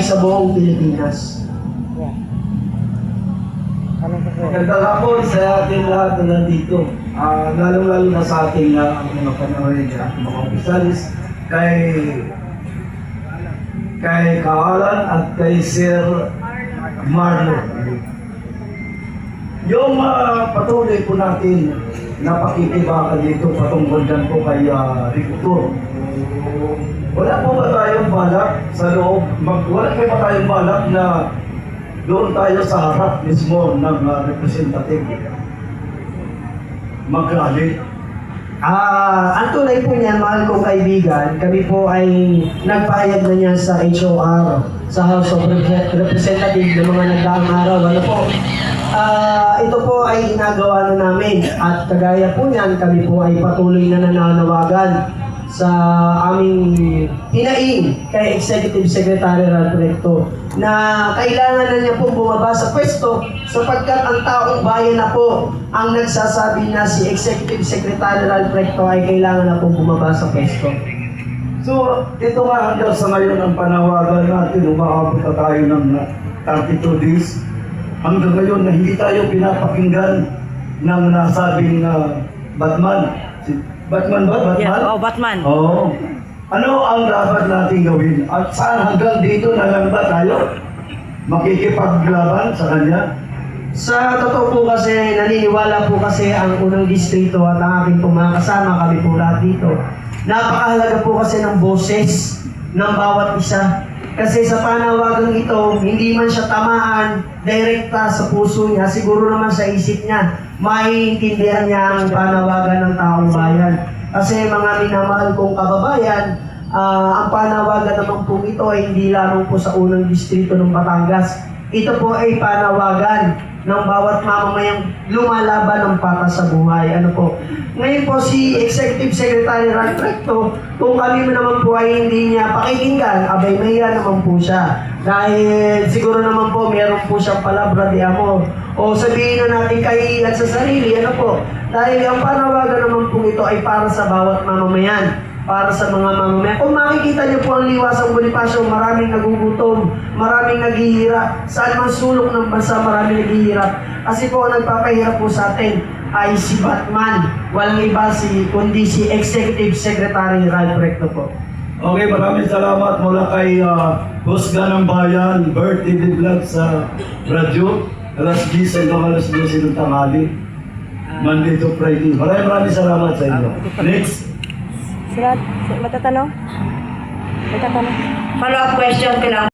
sa buong Pilipinas. Magandang hapon sa ating lahat na nandito. Lalong-lalo na sa ating mga panahon at mga opisalis, kay Kaalan at kay Sir Marlon. Yung patuloy po natin na pakikibakan dito patungkol dyan po kay Rector. Wala po ba tayong balak sa loob? Wala ba tayong balak na doon tayo sa harap mismo ng representative mag-rally? Ang tunay po niyan, mahal kong kaibigan, kami po ay nagpahayag na niya sa HOR, sa House of Representatives ng mga nagdaang araw. Ano po? Ito po ay ginagawa na namin at kagaya po niyan, kami po ay patuloy na nananawagan sa aming hinaing kay Executive Secretary Ralph Recto na kailangan na niya po bumaba sa pwesto sapagkat ang taong bayan na po ang nagsasabi na si Executive Secretary Ralph Recto ay kailangan na po bumaba sa pwesto. So, ito nga hanggang sa ngayon ang panawagan natin, umaabot na tayo ng 32 days. Hanggang ngayon na hindi tayo pinapakinggan ng nasabing Batman. Batman ba? Batman? Yeah, Batman. Oo. Ano ang dapat natin gawin? At saan hanggang dito na lang ba tayo makikipaglaban sa kanya? Sa totoo po kasi, naniniwala po kasi ang unang distrito at ang aking pong mga kasama, kami po lahat dito. Napakahalaga po kasi ng boses ng bawat isa. Kasi sa panawagang ito, hindi man siya tamaan direkta sa puso niya, siguro naman sa isip niya, maiintindihan niya ang panawagan ng taong bayan. Kasi mga minamahal kong kababayan, ang panawagan naman po ito ay hindi lamang po sa unang distrito ng Batangas. Ito po ay panawagan ng bawat mamamayang lumalaban ng patas sa buhay. Ano po? Ngayon po si Executive Secretary Ralph Recto, kung kami naman po ay hindi niya pakikinggan, abay mahiya naman po siya. Dahil siguro naman po meron po siyang palabra di amor. O sabihin na natin kahihiyan sa sarili, ano po? Dahil ang panawagan naman po ito ay para sa bawat mamamayan, para sa mga mamamayan. Kung makikita niyo po ang liwasang Bonifacio, maraming nagugutom, maraming naghihirap. Saan man sulok ng bansa, maraming naghihirap. Kasi po ang nagpapahirap po sa atin ay si Batman. Walang iba kundi si Executive Secretary Ralph Recto po. Okay, maraming salamat mula kay Husga ng Bayan, Bert TV Vlog sa radyo. Alas 10 hanggang alas 12 ng tanghali. Monday to Friday. Maraming salamat sa inyo. Next. Sir, matatanong? Matatanong? Follow-up question ko lang.